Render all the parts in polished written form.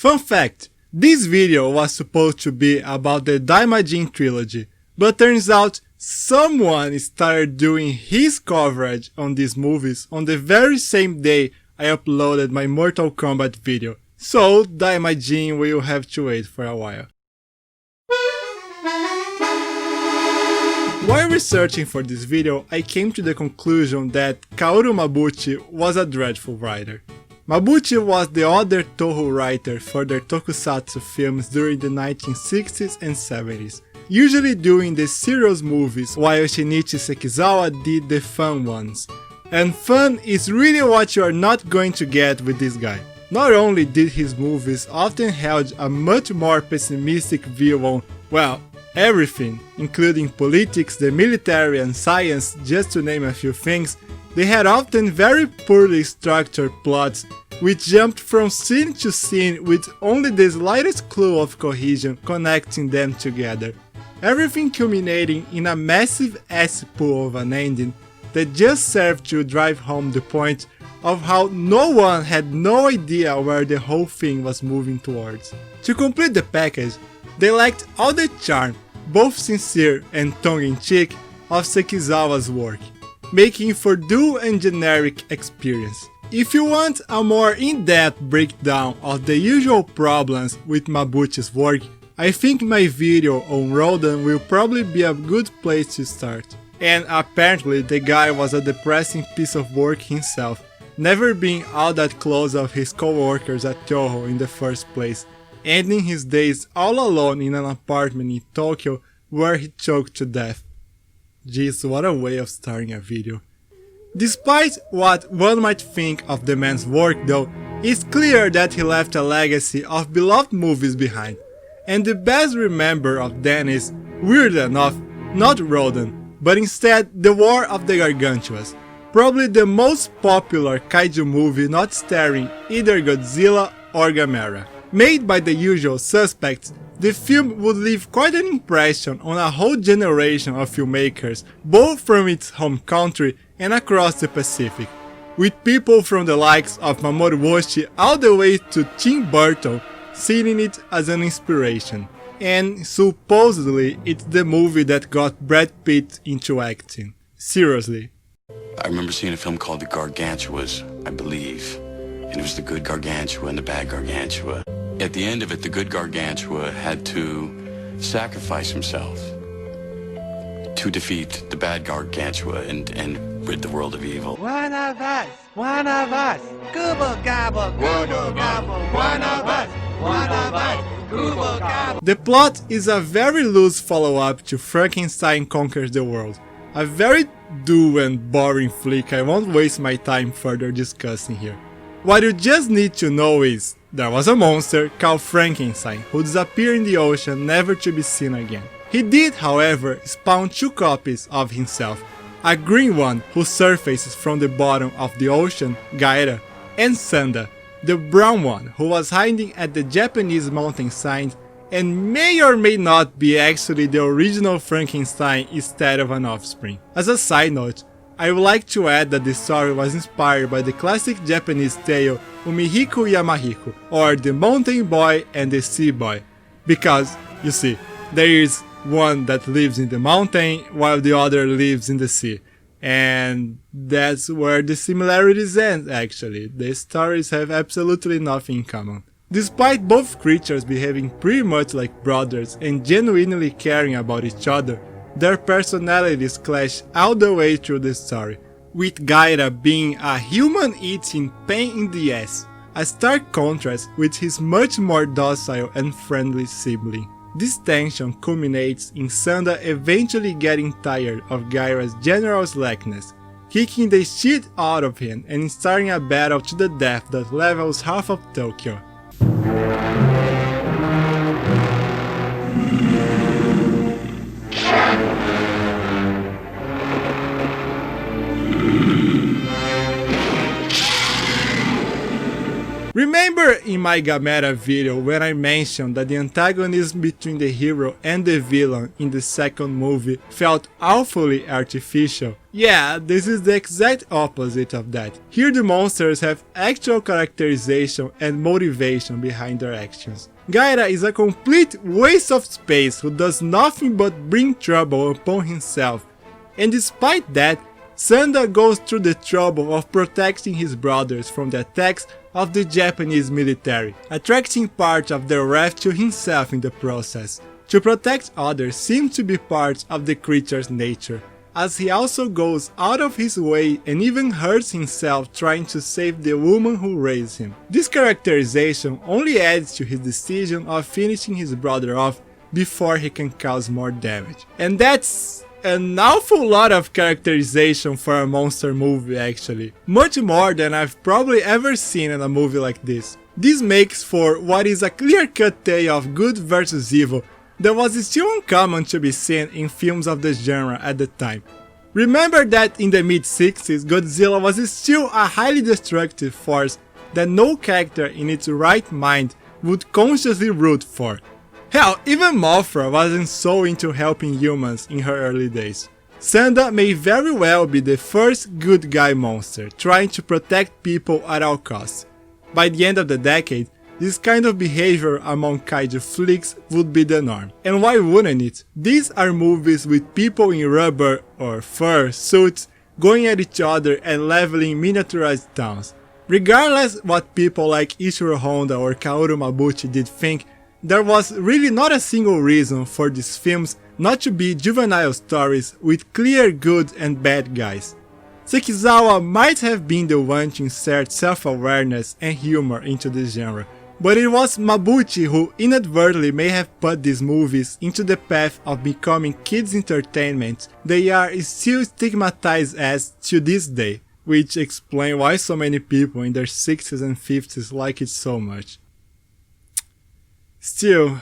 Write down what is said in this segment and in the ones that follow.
Fun fact, this video was supposed to be about the Daimajin trilogy, but turns out someone started doing his coverage on these movies on the very same day I uploaded my Mortal Kombat video, so Daimajin will have to wait for a while. While researching for this video, I came to the conclusion that Kaoru Mabuchi was a dreadful writer. Mabuchi was the other Toho writer for their tokusatsu films during the 1960s and 70s, usually doing the serious movies while Shinichi Sekizawa did the fun ones. And fun is really what you are not going to get with this guy. Not only did his movies often hold a much more pessimistic view on, well, everything, including politics, the military and science, just to name a few things, they had often very poorly structured plots, which jumped from scene to scene with only the slightest clue of cohesion connecting them together. Everything culminating in a massive ass-pull of an ending that just served to drive home the point of how no one had no idea where the whole thing was moving towards. To complete the package, they lacked all the charm, both sincere and tongue-in-cheek, of Sekizawa's work, making for dull and generic experience. If you want a more in-depth breakdown of the usual problems with Mabuchi's work, I think my video on Rodan will probably be a good place to start. And apparently the guy was a depressing piece of work himself, never being all that close of his co-workers at Toho in the first place, ending his days all alone in an apartment in Tokyo where he choked to death. Jeez, what a way of starting a video. Despite what one might think of the man's work though, it's clear that he left a legacy of beloved movies behind. And the best remembered of them is, weird enough, not Rodan, but instead The War of the Gargantuas, probably the most popular kaiju movie not starring either Godzilla or Gamera. Made by the usual suspects, the film would leave quite an impression on a whole generation of filmmakers, both from its home country and across the Pacific, with people from the likes of Mamoru Oshii all the way to Tim Burton seeing it as an inspiration. And supposedly it's the movie that got Brad Pitt into acting. Seriously. I remember seeing a film called The Gargantuas, I believe. And it was the good Gargantua and the bad Gargantua. At the end of it, the good Gargantua had to sacrifice himself to defeat the bad Gargantua and rid the world of evil. One of us, Google gobble, Google gobble, one of us, Google gobble. The plot is a very loose follow-up to Frankenstein Conquers the World. A very dull and boring flick I won't waste my time further discussing here. What you just need to know is, there was a monster called Frankenstein who disappeared in the ocean never to be seen again. He did, however, spawn two copies of himself, a green one who surfaces from the bottom of the ocean, Gaira, and Sanda, the brown one who was hiding at the Japanese mountainside and may or may not be actually the original Frankenstein instead of an offspring. As a side note, I would like to add that the story was inspired by the classic Japanese tale Umihiko Yamahiko, or The Mountain Boy and the Sea Boy, because, you see, there is one that lives in the mountain while the other lives in the sea. And that's where the similarities end actually, the stories have absolutely nothing in common. Despite both creatures behaving pretty much like brothers and genuinely caring about each other, their personalities clash all the way through the story, with Gaira being a human-eating pain in the ass, a stark contrast with his much more docile and friendly sibling. This tension culminates in Sanda eventually getting tired of Gaira's general slackness, kicking the shit out of him and starting a battle to the death that levels half of Tokyo. Remember in my Gamera video when I mentioned that the antagonism between the hero and the villain in the second movie felt awfully artificial? Yeah, this is the exact opposite of that. Here the monsters have actual characterization and motivation behind their actions. Gaira is a complete waste of space who does nothing but bring trouble upon himself, and despite that, Sanda goes through the trouble of protecting his brothers from the attacks of the Japanese military, attracting part of their wrath to himself in the process. To protect others seems to be part of the creature's nature, as he also goes out of his way and even hurts himself trying to save the woman who raised him. This characterization only adds to his decision of finishing his brother off before he can cause more damage. And that's an awful lot of characterization for a monster movie actually. Much more than I've probably ever seen in a movie like this. This makes for what is a clear-cut tale of good versus evil that was still uncommon to be seen in films of the genre at the time. Remember that in the mid-60s, Godzilla was still a highly destructive force that no character in its right mind would consciously root for. Hell, even Mothra wasn't so into helping humans in her early days. Sanda may very well be the first good guy monster, trying to protect people at all costs. By the end of the decade, this kind of behavior among kaiju flicks would be the norm. And why wouldn't it? These are movies with people in rubber or fur suits going at each other and leveling miniaturized towns. Regardless what people like Ishiro Honda or Kaoru Mabuchi did think, there was really not a single reason for these films not to be juvenile stories with clear good and bad guys. Sekizawa might have been the one to insert self-awareness and humor into the genre, but it was Mabuchi who inadvertently may have put these movies into the path of becoming kids' entertainment they are still stigmatized as to this day, which explains why so many people in their 60s and 50s like it so much. Still,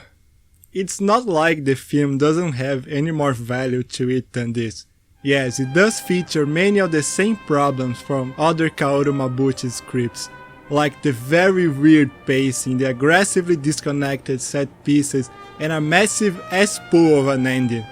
it's not like the film doesn't have any more value to it than this. Yes, it does feature many of the same problems from other Kaoru Mabuchi scripts, like the very weird pacing, the aggressively disconnected set pieces, and a massive ass-pull of an ending.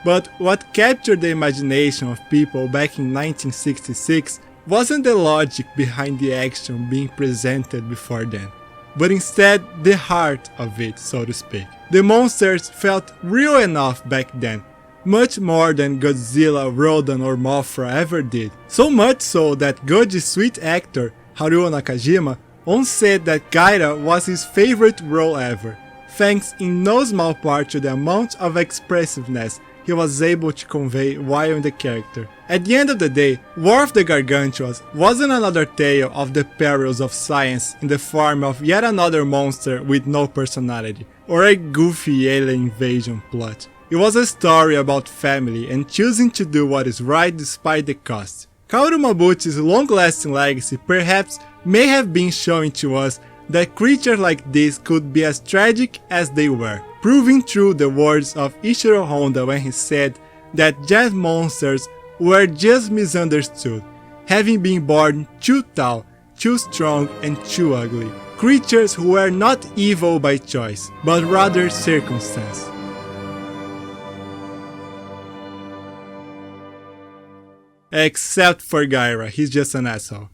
But what captured the imagination of people back in 1966 wasn't the logic behind the action being presented before then, but instead the heart of it, so to speak. The monsters felt real enough back then, much more than Godzilla, Rodan or Mothra ever did. So much so that Koji's sweet actor, Haruo Nakajima, once said that Gaira was his favorite role ever, thanks in no small part to the amount of expressiveness he was able to convey while in the character. At the end of the day, War of the Gargantuas wasn't another tale of the perils of science in the form of yet another monster with no personality, or a goofy alien invasion plot. It was a story about family and choosing to do what is right despite the cost. Kaoru Mabuchi's long-lasting legacy perhaps may have been showing to us that creatures like this could be as tragic as they were, proving true the words of Ishiro Honda when he said that giant monsters were just misunderstood, having been born too tall, too strong and too ugly. Creatures who were not evil by choice, but rather circumstance. Except for Gaira, he's just an asshole.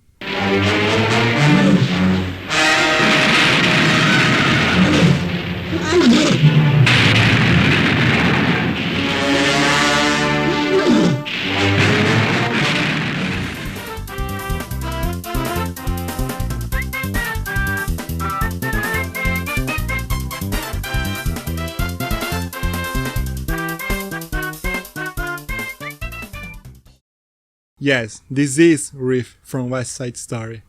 Yes, this is Riff from West Side Story.